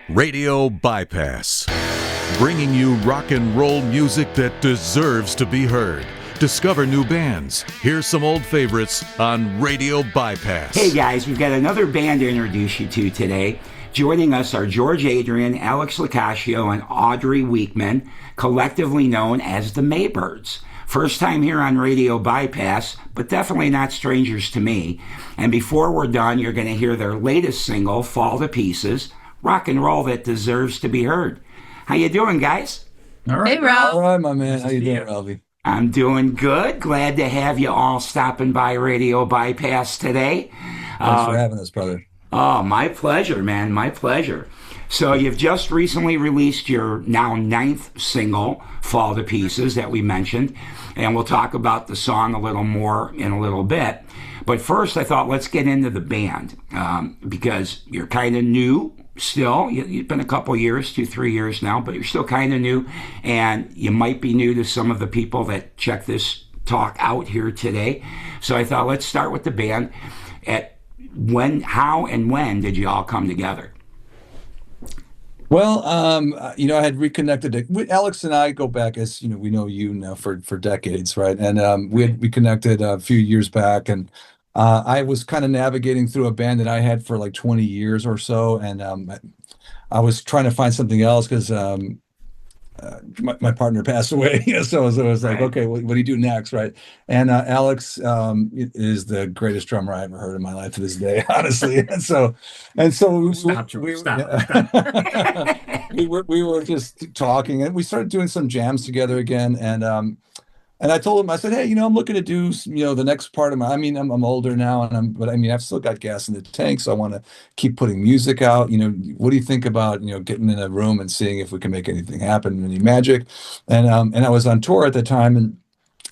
Radio Bypass, bringing you rock and roll music that deserves to be heard. Discover new bands. Here's some old favorites on Radio Bypass. Hey guys, we've got another band to introduce you to today. Joining us are George Adrian, Alex Locascio, and Audrey Weekman, collectively known as the Maybirds. First time here on Radio Bypass, but definitely not strangers to me. And before we're done, you're going to hear their latest single, Fall to Pieces, rock and roll that deserves to be heard. How you doing, guys? All right. Hey, Ralph. All right, my man. How you doing, Ralphie? I'm doing good. Glad to have you all stopping by Radio Bypass today. Thanks for having us, brother. Oh, my pleasure, man. My pleasure. So you've just recently released your now 9th single, Fall to Pieces, that we mentioned. And we'll talk about the song a little more in a little bit. But first, I thought let's get into the band because you're kind of new still. You've been a couple years, 2-3 years now, but you're still kind of new. And you might be new to some of the people that check this talk out here today. So I thought let's start with the band. How and when did you all come together? Well, I had reconnected. Alex and I go back, as you know, we know you now for decades, right? And we had reconnected a few years back, and I was kind of navigating through a band that I had for like 20 years or so, and I was trying to find something else because my partner passed away. So I was like, okay, what do you do next, right? And Alex is the greatest drummer I ever heard in my life to this day, honestly. And so we were just talking, and we started doing some jams together again. And I told him, I said, hey, I'm looking to do, the next part of I'm older now, but I've still got gas in the tank, so I want to keep putting music out. What do you think about, getting in a room and seeing if we can make anything happen, any magic? And I was on tour at the time, and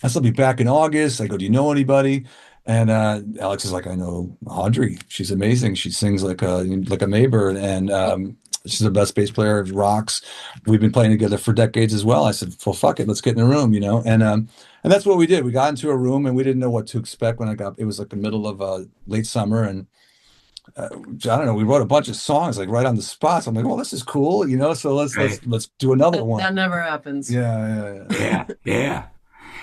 I said, I'll be back in August. I go, do you know anybody? And Alex is like, I know Audrey. She's amazing. She sings like a Maybird, and she's the best bass player, rocks. We've been playing together for decades as well. I said, well, fuck it, let's get in a room, and that's what we did. We got into a room, and we didn't know what to expect when it was like the middle of late summer, and I don't know, we wrote a bunch of songs like right on the spot. So I'm like, well, this is cool, so let's do another one. That never happens. Yeah.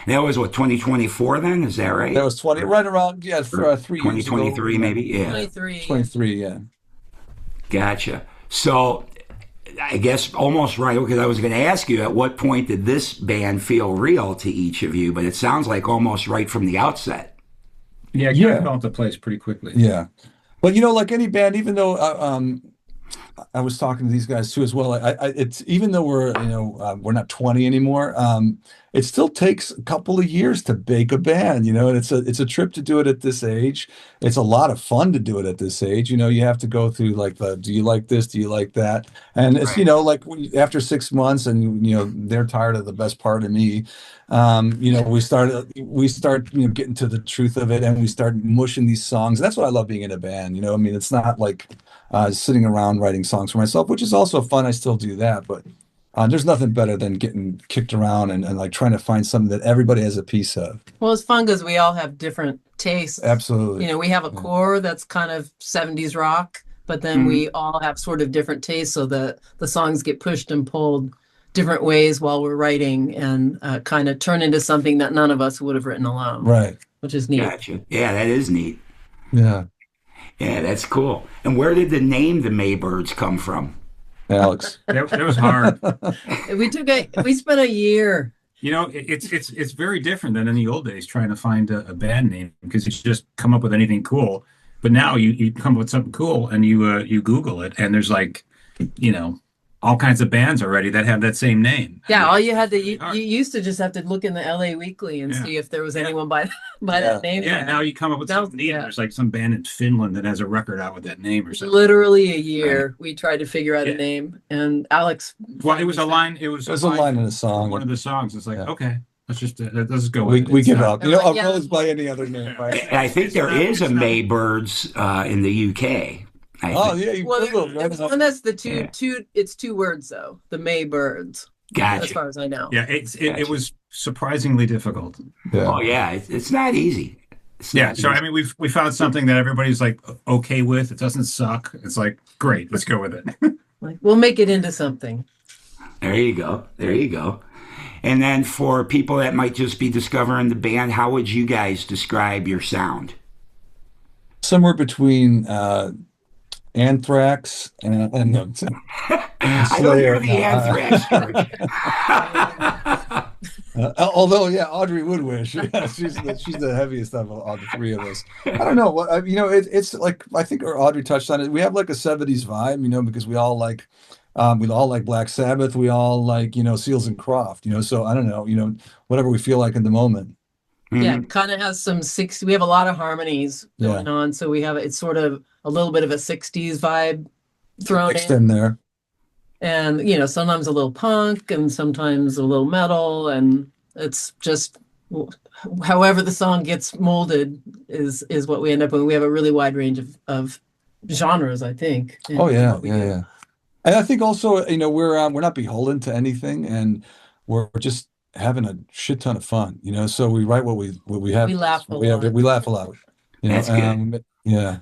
That was 2024 then? Is that right? That was 20, right around, for 3 years 2023 maybe, yeah. 23, yeah. Gotcha. So I guess almost right, because I was going to ask you, at what point did this band feel real to each of you? But it sounds like almost right from the outset. Yeah, it fell into place pretty quickly. Yeah. But, like any band, even though I was talking to these guys too as well, it's even though we're not 20 anymore, it still takes a couple of years to bake a band, and it's a trip to do it at this age. It's a lot of fun to do it at this age. You have to go through like do you like this? Do you like that? And it's, like after 6 months and, they're tired of the best part of me. We start getting to the truth of it, and we start mushing these songs. And that's what I love being in a band. It's not like sitting around writing songs for myself, which is also fun. I still do that, but there's nothing better than getting kicked around and like trying to find something that everybody has a piece of. Well, it's fun because we all have different tastes. Absolutely. We have a core that's kind of 70s rock, but then we all have sort of different tastes, so that the songs get pushed and pulled different ways while we're writing, and kind of turn into something that none of us would have written alone. Right. Which is neat. Gotcha. Yeah, that is neat. Yeah. Yeah, that's cool. And where did the name the Maybirds come from? Alex. It was hard. We spent a year. It's very different than in the old days trying to find a band name, because you just come up with anything cool. But now you come up with something cool, and you Google it, and there's like, all kinds of bands already that have that same name. Yeah, all you had to you used to just have to look in the LA Weekly and see if there was anyone by that name. Yeah, now you come up with something neat. There's like some band in Finland that has a record out with that name or something. Literally a year we tried to figure out a name, and Alex. Well, it was a line. It was a line in a song. One of the songs. It's like, okay, let's go with it. We give up. I'll always by any other name. Right? I think there is a Maybirds in the UK. That's the two. It's 2 words though. The Maybirds. Gotcha. As far as I know. Yeah, it was surprisingly difficult. Yeah. Oh yeah, it's not easy. So I mean, we found something that everybody's like okay with. It doesn't suck. It's like great. Let's go with it. Like, we'll make it into something. There you go. There you go. And then for people that might just be discovering the band, how would you guys describe your sound? Somewhere between Anthrax and I don't hear Slayer. the Anthrax, George. Although, yeah, Audrey would wish. Yeah, she's the heaviest of all the three of us. I don't know what it's like. I think Audrey touched on it. We have like a '70s vibe, because we all like Black Sabbath. We all like Seals and Croft. So I don't know. Whatever we feel like in the moment. Yeah, it kind of has some we have a lot of harmonies going on. So it's sort of a little bit of a 60s vibe thrown Mixed in there. And, sometimes a little punk and sometimes a little metal. And it's just however the song gets molded is what we end up with. We have a really wide range of genres, I think. Oh, yeah. Yeah. And I think also, we're not beholden to anything, and we're just having a shit ton of fun, so we write what we have. We laugh a lot. We laugh a lot. That's good. Yeah.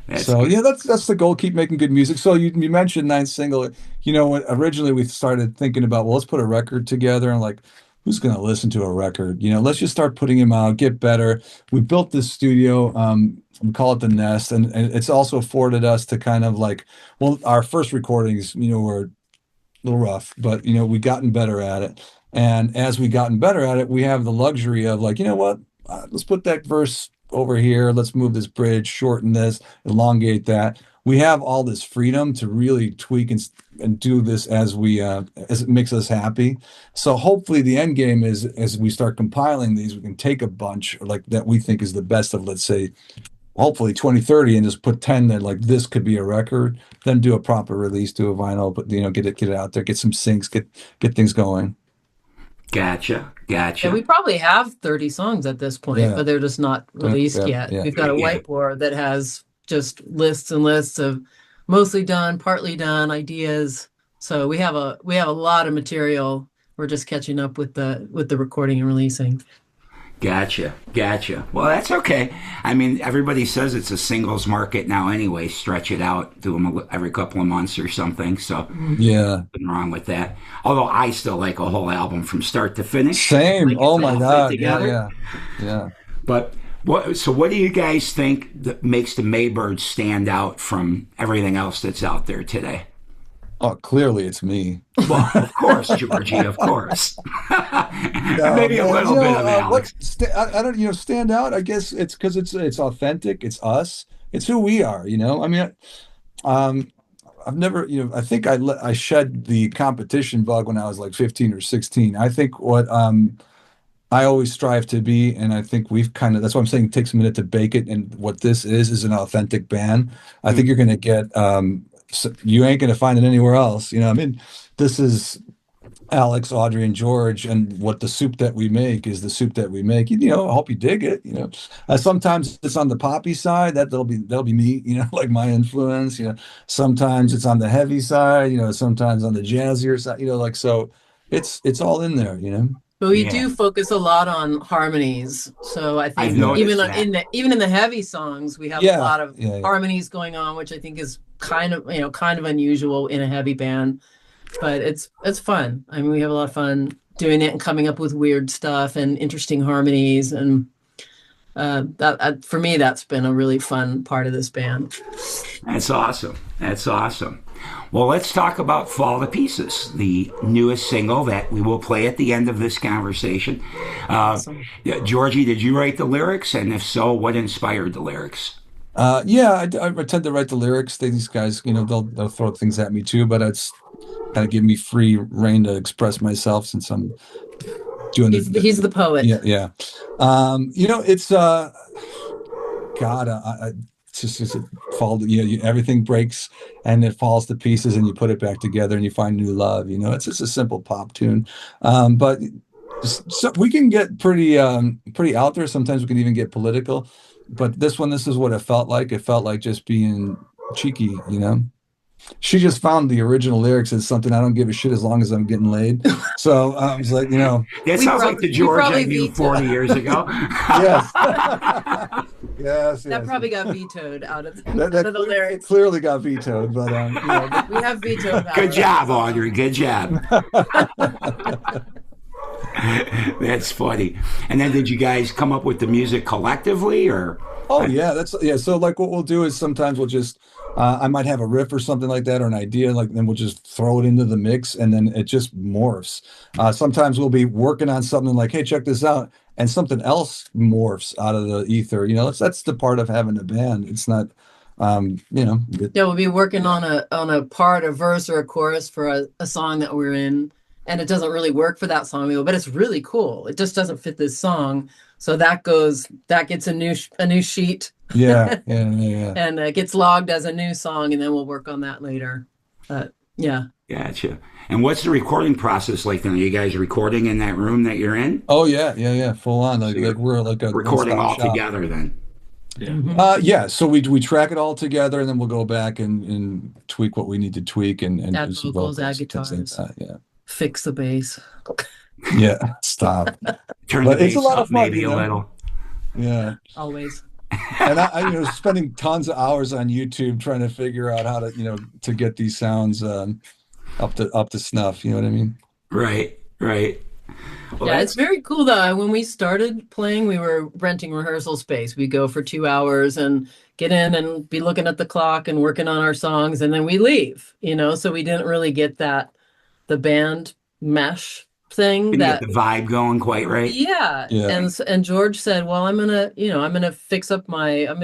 That's So good. yeah, that's the goal. Keep making good music. So you mentioned ninth single. When originally we started thinking about, well, let's put a record together, and like, who's going to listen to a record? Let's just start putting them out, get better. We built this studio. We call it the Nest, and it's also afforded us to kind of like, well, our first recordings, were a little rough, but we gotten better at it. And as we gotten better at it, we have the luxury of like, what? Let's put that verse over here. Let's move this bridge, shorten this, elongate that. We have all this freedom to really tweak and do this as it makes us happy. So hopefully the end game is, as we start compiling these, we can take a bunch like that we think is the best of, let's say, hopefully 2030, and just put 10 that like this could be a record, then do a proper release, do a vinyl, but get it out there, get some syncs, get things going. Gotcha. Yeah, we probably have 30 songs at this point, but they're just not released yet. Yeah. We've got a whiteboard that has just lists and lists of mostly done, partly done ideas. So we have a lot of material. We're just catching up with the recording and releasing. Gotcha. Well, that's okay. I mean, everybody says it's a singles market now anyway. Stretch it out, do them every couple of months or something. So yeah, nothing wrong with that. Although I still like a whole album from start to finish. Same. Like oh my God. Yeah. But what do you guys think that makes the Maybirds stand out from everything else that's out there today? Oh, clearly it's me. Well, of course, Georgie, of course. Maybe a little bit of Alex. I don't, stand out. I guess it's because it's authentic. It's us. It's who we are. I mean, I've never, I think I shed the competition bug when I was like 15 or 16. I think what I always strive to be, and I think that's why I'm saying it takes a minute to bake it. And what this is an authentic band. I think you're going to get. So you ain't going to find it anywhere else. I mean, this is Alex, Audrey, and George, and what the soup that we make is the soup that we make. I hope you dig it. Sometimes it's on the poppy side, that'll be me. Like my influence. Sometimes it's on the heavy side. Sometimes on the jazzier side. Like so, it's all in there. But we do focus a lot on harmonies. So I think even in the heavy songs, we have a lot of harmonies going on, which I think is kind of unusual in a heavy band. But it's fun. I mean, we have a lot of fun doing it and coming up with weird stuff and interesting harmonies. And that for me, that's been a really fun part of this band. That's awesome. Well, let's talk about Fall to Pieces, the newest single that we will play at the end of this conversation. Awesome. Georgie, did you write the lyrics? And if so, what inspired the lyrics? I tend to write the lyrics. These guys, they'll throw things at me too, but it's kind of give me free reign to express myself since I'm doing he's the poet. Yeah. It's God, it's just fall. Everything breaks and it falls to pieces, and you put it back together and you find new love. It's just a simple pop tune, but so we can get pretty out there. Sometimes we can even get political. But this is what it felt like. It felt like just being cheeky. She just found the original lyrics as something I don't give a shit as long as I'm getting laid. So I was like, That sounds like the George I knew 40 years ago. Yes. Yes, That yes. probably got vetoed out of, That, out of the it lyrics. clearly got vetoed, but We have veto power. Good job, Audrey. Good job. That's funny. And then did you guys come up with the music collectively, or? Oh yeah, so like what we'll do is sometimes we'll just I might have a riff or something like that or an idea, like then we'll just throw it into the mix and then it just morphs. Sometimes we'll be working on something like, hey, check this out, and something else morphs out of the ether. That's the part of having a band. It's not Yeah, we'll be working on a part, a verse or a chorus for a song that we're in, and it doesn't really work for that song. We go, but it's really cool. It just doesn't fit this song, so that gets a new sheet. yeah. And it gets logged as a new song, and then we'll work on that later. Yeah. Gotcha. And what's the recording process like then? Are you guys recording in that room that you're in? Oh yeah, full on. Like we're like a Recording all one-stop shop. together then? Yeah, so we track it all together and then we'll go back and tweak what we need to tweak and Add do some vocals, add things like guitars. that. Fix the bass. Yeah, stop. Turn But the it's a bass lot up of fun, maybe a little. Yeah. Always. And I spending tons of hours on YouTube trying to figure out how to, to get these sounds up to snuff. You know what I mean? Right. Well, Yeah, it's very cool though. When we started playing, we were renting rehearsal space. We go for 2 hours and get in and be looking at the clock and working on our songs, and then we leave. So we didn't really get the band mesh thing didn't get the vibe going quite right. Yeah. And George said, well, I'm gonna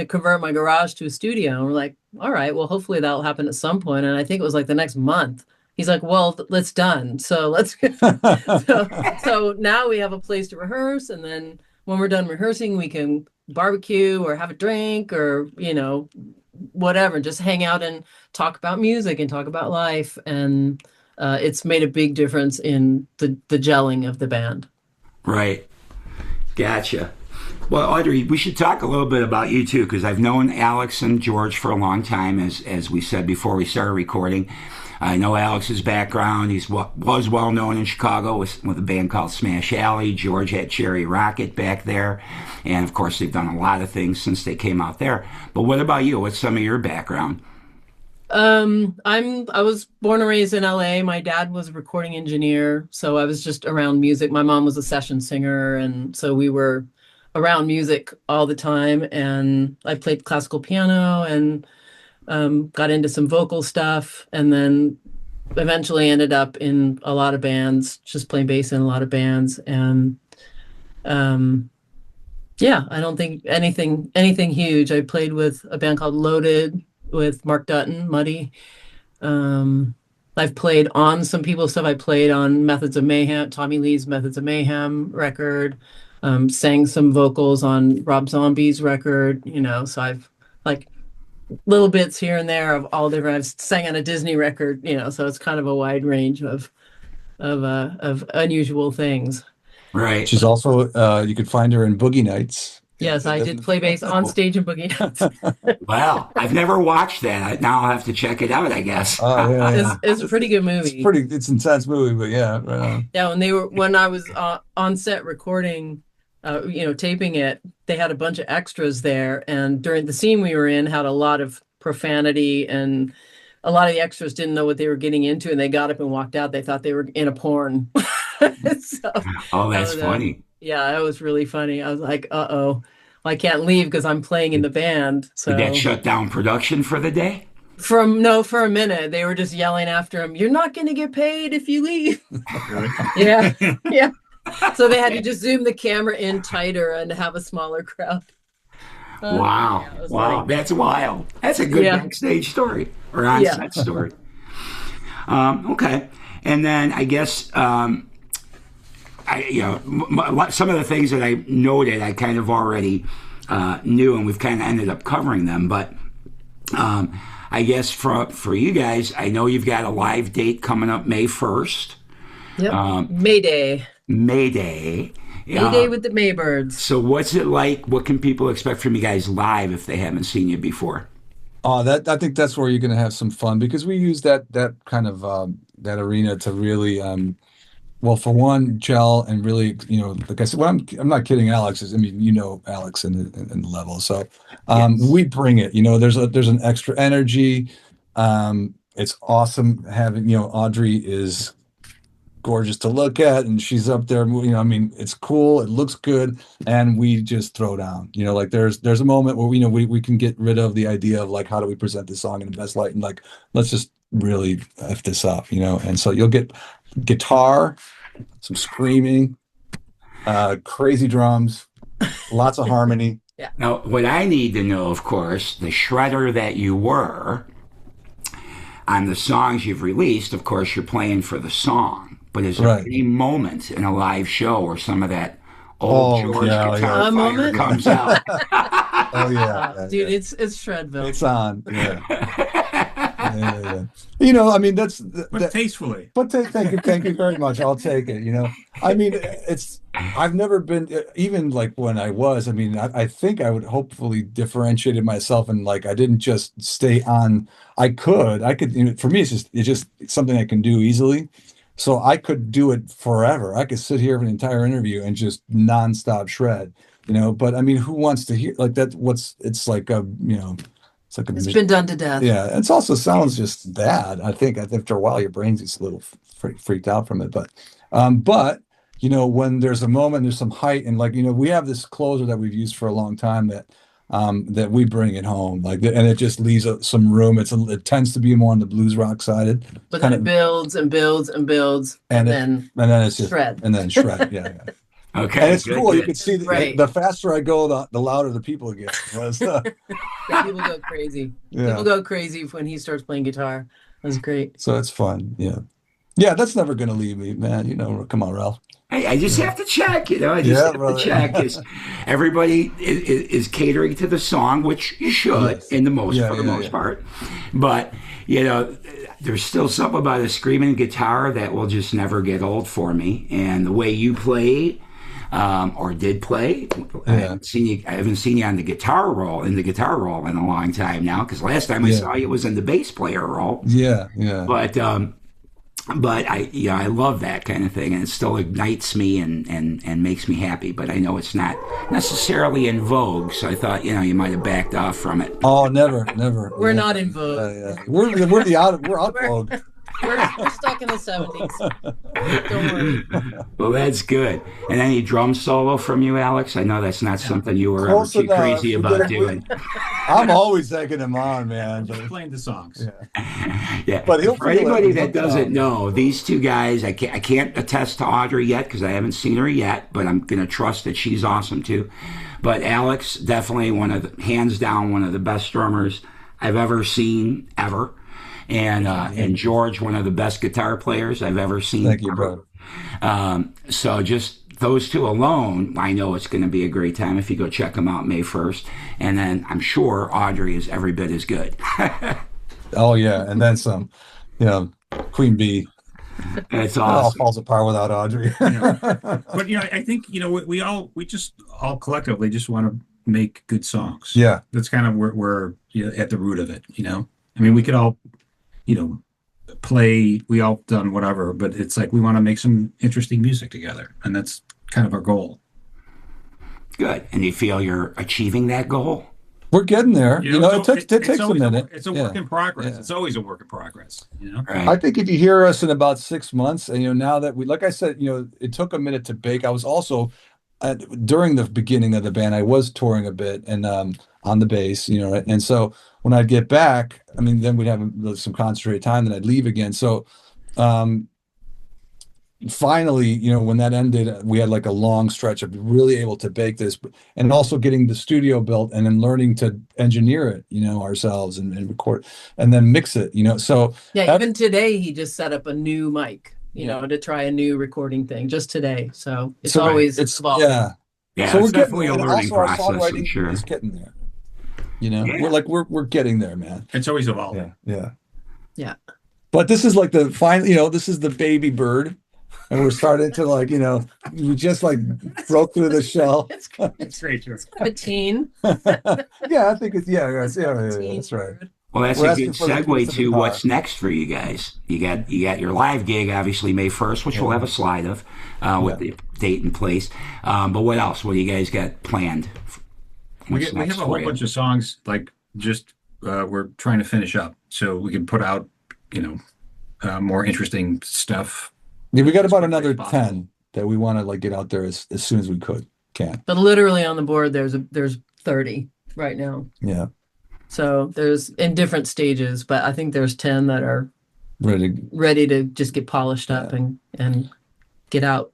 convert my garage to a studio. And we're like, all right, well, hopefully that'll happen at some point. And I think it was like the next month. He's like, well, let's done. So let's so now we have a place to rehearse, and then when we're done rehearsing, we can barbecue or have a drink or whatever, just hang out and talk about music and talk about life. And it's made a big difference in the gelling of the band. Right. Gotcha. Well, Audrey, we should talk a little bit about you too, because I've known Alex and George for a long time, as we said before we started recording. I know Alex's background. He was well known in Chicago with a band called Smash Alley. George had Cherry Rocket back there. And of course, they've done a lot of things since they came out there. But what about you? What's some of your background? I was born and raised in LA. My dad was a recording engineer, so I was just around music. My mom was a session singer, and so we were around music all the time. And I played classical piano and got into some vocal stuff, and then eventually ended up in a lot of bands, just playing bass in a lot of bands. And I don't think anything huge. I played with a band called Loaded with Mark Dutton, Muddy. I've played on some people's stuff. I played on Methods of Mayhem, Tommy Lee's Methods of Mayhem record. Sang some vocals on Rob Zombie's record. So I've like little bits here and there of all different. I've sang on a Disney record. So it's kind of a wide range of unusual things. Right. She's also you could find her in Boogie Nights. Yes, I did play bass on stage in Boogie Nights. Wow, I've never watched that. Now I'll have to check it out, I guess. Oh yeah. It's a pretty good movie. It's an intense movie, but yeah. Right on. Yeah, when I was on set recording, taping it, they had a bunch of extras there, and during the scene we were in had a lot of profanity, and a lot of the extras didn't know what they were getting into, and they got up and walked out. They thought they were in a porn. Oh, that's funny. Yeah, that was really funny. I was like, uh-oh, I can't leave because I'm playing in the band. So did that shut down production for the day? For a minute, they were just yelling after him, "You're not going to get paid if you leave." Yeah. So they had to just zoom the camera in tighter and have a smaller crowd. Wow. Funny. That's wild. That's a good backstage story or on-set story. Okay. And then I guess, some of the things that I noted, I kind of already knew, and we've kind of ended up covering them. But I guess for you guys, I know you've got a live date coming up May 1st. Yep. Mayday with the Maybirds. So what's it like? What can people expect from you guys live if they haven't seen you before? Oh, I think that's where you're going to have some fun, because we use that kind of that arena to really Well, for one, gel, and really, like I said, well, I'm not kidding, Alex. I mean, Alex in the level. So, Yes. we bring it. There's an extra energy. It's awesome having, Audrey is gorgeous to look at, and she's up there. I mean, it's cool. It looks good, and we just throw down. Like there's a moment where we can get rid of the idea of like how do we present the song in the best light, and like let's just really f this up. And so you'll get guitar, some screaming, crazy drums, lots of harmony. Yeah. Now, what I need to know, of course, the shredder that you were on the songs you've released, of course, you're playing for the song. But is there Right. any moment in a live show where some of that old George guitar fire moment? comes out? Oh yeah, Dude, it's Shredville. it's on. Yeah. Yeah. I mean, But tastefully. But thank you very much. I'll take it. I mean, I've never been, even like when I was, I mean, I think I would hopefully differentiated myself, and like I didn't just stay on. I could, for me, it's just something I can do easily. So I could do it forever. I could sit here for an entire interview and just nonstop shred, but I mean, who wants to hear like that? It's like it's like It's been done to death. yeah, it also sounds just bad. I think after a while, your brain gets a little freaked out from it. But when there's a moment, there's some height, and like we have this closer that we've used for a long time that we bring it home, like, and it just leaves some room. It tends to be more on the blues rock side, But then it builds and builds and builds, and then it's just shred. and then shred. Yeah. Okay. And it's good, cool. good. You can see Right. the faster I go, the louder the people get. Yeah, people go crazy. Yeah. People go crazy when he starts playing guitar. That's great. So it's fun. Yeah. Yeah, that's never going to leave me, man. Come on, Ralph. Hey, I just have to check, I just have brother. to check. Everybody is catering to the song, which you should, Yes. in the most Yeah, for the yeah, most yeah. part. But there's still something about a screaming guitar that will just never get old for me. And the way you play, or did play, I haven't seen you on the guitar roll in a long time now. Because last time I saw you was in the bass player role. Yeah. But I love that kind of thing, and it still ignites me and makes me happy. But I know it's not necessarily in vogue, so I thought you might have backed off from it. Oh, never. We're not in vogue. Yeah. We're out vogue. We're stuck in the 70s. Don't worry. Well, that's good. And any drum solo from you, Alex? I know that's not something you were ever Close too enough. crazy about doing. I'm always taking him on, man. Just playing the songs. Yeah. But he'll For feel it. anybody that He'll doesn't come. know, these two guys, I can't attest to Audrey yet because I haven't seen her yet, but I'm going to trust that she's awesome too. But Alex, definitely hands down, one of the best drummers I've ever seen ever. And George, one of the best guitar players I've ever seen. Thank you, ever. brother. So just those two alone, I know it's going to be a great time if you go check them out May 1st. And then I'm sure Audrey is every bit as good. Oh yeah, and then some. Queen Bee. It's It all awesome. falls apart without Audrey. But I think we just all collectively just want to make good songs. Yeah. That's kind of where we're at the root of it. I mean, we could all play. We all done whatever, but it's like we want to make some interesting music together, and that's kind of our goal. Good. And you feel you're achieving that goal? We're getting there. It takes a always minute. It's a work in progress. Yeah. It's always a work in progress. Right. I think if you hear us in about 6 months, and now that like I said, it took a minute to bake. I was also during the beginning of the band, I was touring a bit and on the bass, and so when I'd get back, I mean, then we'd have some concentrated time, then I'd leave again. So finally, when that ended, we had like a long stretch of really able to bake this, and also getting the studio built and then learning to engineer it, ourselves and record and then mix it, so Yeah, even today he just set up a new mic, to try a new recording thing just today. So it's always evolving. Yeah, So it's we're definitely a and learning also our process, I'm songwriting sure. is getting there. Yeah. We're getting there, man. It's always evolving. Yeah. But this is like the final, this is the baby bird, and we're starting to we just broke through the shell. It's great, sure. A teen. Yeah, I think it's that's right. Well, Well, that's We're a asking good for the segue keys to to the car. what's next for you guys. You got your live gig, obviously May 1st, which we'll have a slide of with the date and place. But what else? What do you guys got planned? We have a whole bunch of songs like just we're trying to finish up so we can put out, more interesting stuff. Yeah, we got about As quickly another as possible. 10 that we want to like get out there as soon as we can. But literally on the board, there's 30 right now. Yeah. So there's in different stages, but I think there's 10 that are Ready. to just get polished up and get out.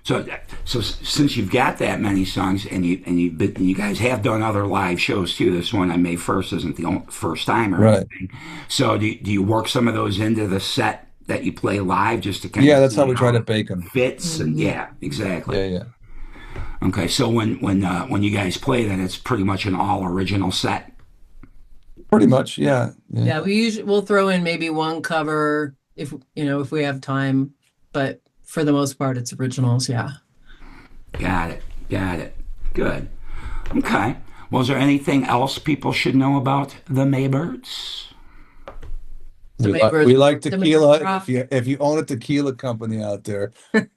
So since you've got that many songs, and you guys have done other live shows too. This one on May 1st isn't the first time or anything. So do you work some of those into the set that you play live just to kind of That's how we try to bake them. fits and exactly. Yeah. Okay, so when you guys play that, it's pretty much an all original set. Pretty much, yeah. Yeah, we'll throw in maybe one cover if we have time, but for the most part it's originals, yeah. Got it. Good. Okay. Well, is there anything else people should know about the Maybirds? We like The tequila. Maybirds If you own a tequila company out there,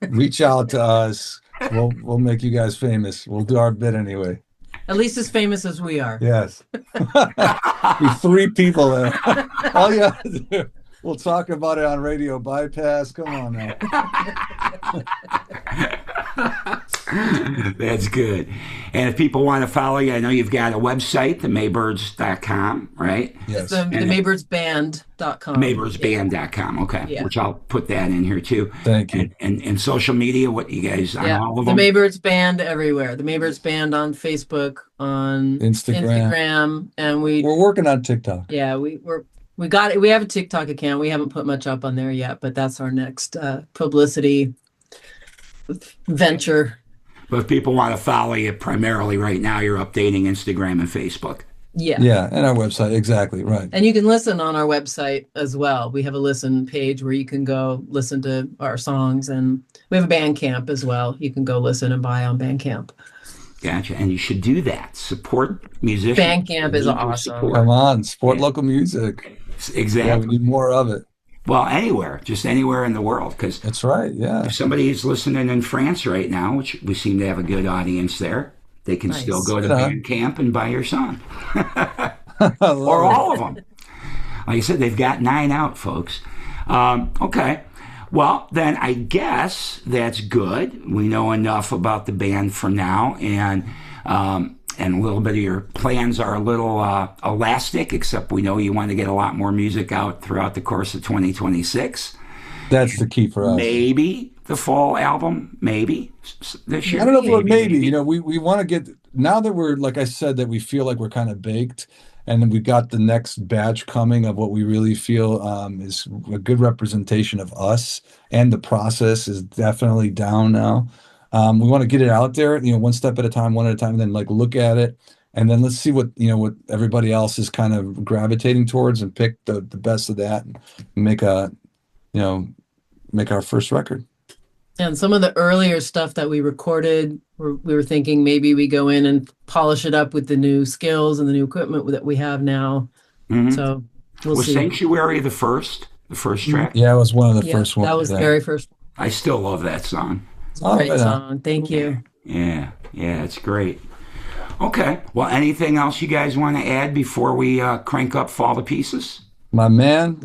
reach out to us. We'll make you guys famous. We'll do our bit anyway. At least as famous as we are. Yes. We 3 people there. All you have to do. We'll talk about it on RadioBypass. Come on now. That's good. And if people want to follow you, I know you've got a website, themaybirds.com, right? Yes. The Maybirdsband.com. Maybirdsband.com, okay. Yeah. Which I'll put that in here too. Thank you. And social media, what you guys on all of The them? Maybirds Band everywhere. The Maybirds Band on Facebook, on Instagram, and We're working on TikTok. yeah, we got it. We have a TikTok account. We haven't put much up on there yet, but that's our next publicity venture. But if people want to follow you primarily right now, you're updating Instagram and Facebook. Yeah. Yeah, and our website. Exactly, right. And you can listen on our website as well. We have a listen page where you can go listen to our songs, and we have a Bandcamp as well. You can go listen and buy on Bandcamp. Gotcha. And you should do that. Support musicians. Bandcamp is Need your awesome. support. Come on, support local music. Exactly. Yeah, we need more of it. Well, just anywhere in the world, because That's right, yeah. if somebody's listening in France right now, which we seem to have a good audience there, they can Nice. still go to Yeah. Bandcamp and buy your song. I love Or it. all of them. Like I said, they've got 9 out, folks. Okay. Well, then I guess that's good. We know enough about the band for now, and a little bit of your plans are a little elastic, except we know you want to get a lot more music out throughout the course of 2026. That's the key for us. Maybe the fall album, maybe this year. I don't know if maybe. We want to get, now that we're, like I said, that we feel like we're kind of baked, and then we got the next batch coming of what we really feel is a good representation of us, and the process is definitely down now. We want to get it out there, one step at a time, one at a time, and then like look at it, and then let's see what everybody else is kind of gravitating towards, and pick the best of that, and make our first record. And some of the earlier stuff that we recorded, we were thinking maybe we go in and polish it up with the new skills and the new equipment that we have now. Mhm. So we'll Was see. Sanctuary the first track? Yeah, it was one of the Yeah, first ones. that was the yeah. very first I still love that song. Oh, great yeah. song. Thank you. Yeah, it's great. Okay. Well, anything else you guys want to add before we crank up Fall to Pieces? My man.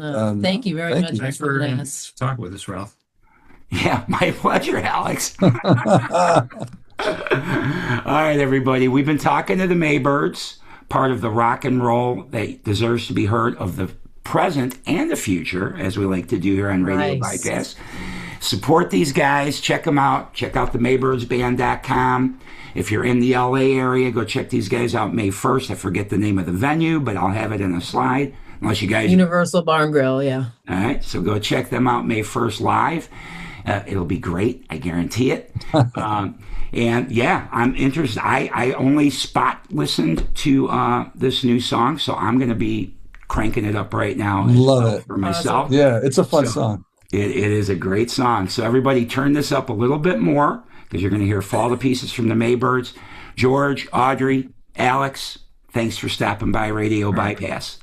Thank you very thank much you. Thanks for for this. talking with us, Ralph. Yeah, my pleasure, Alex. All right, everybody. We've been talking to the Maybirds, part of the rock and roll that deserves to be heard of the present and the future, as we like to do here on Radio Nice. Bypass. Support these guys. Check them out. Check out the Maybirdsband.com. If you're in the LA area, go check these guys out May 1st. I forget the name of the venue, but I'll have it in a slide. Unless you guys... Universal Barn Grill, yeah. All right, so go check them out May 1st live. It'll be great. I guarantee it. And yeah, I'm interested. I only spot listened to this new song, so I'm going to be cranking it up right now. Love it. For myself. Yeah, it's a fun So- song. It is a great song. So everybody turn this up a little bit more, because you're going to hear Fall to Pieces from the Maybirds. George, Audrey, Alex, thanks for stopping by Radio Bypass.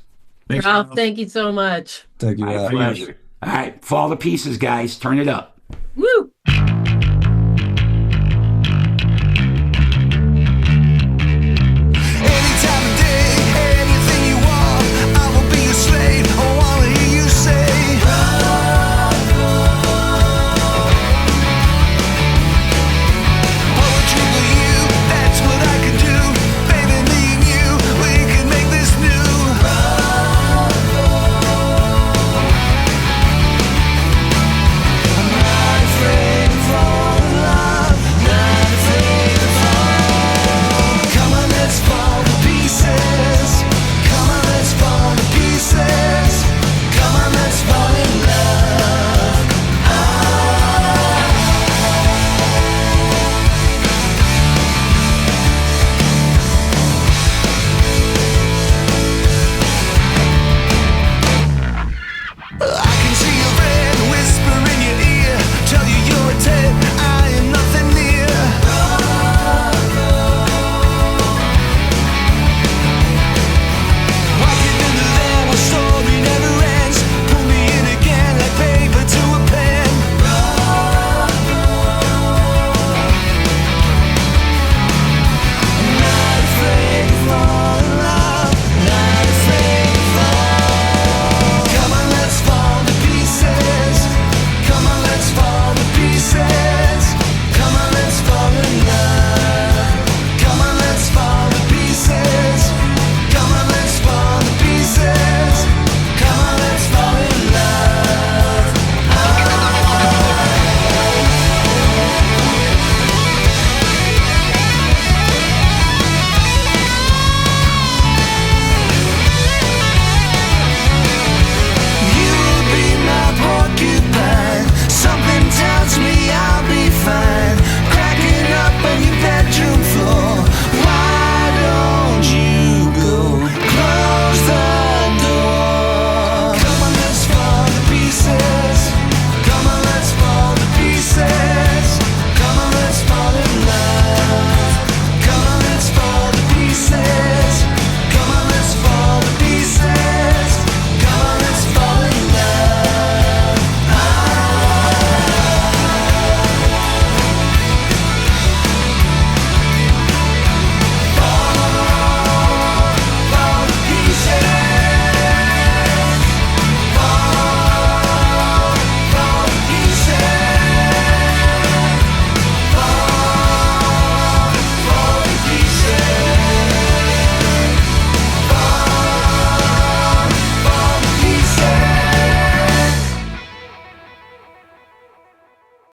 Thanks, Ralph, Ralph. thank you so much. Thank you. My Ralph. pleasure. All right, fall to pieces, guys. Turn it up. Woo!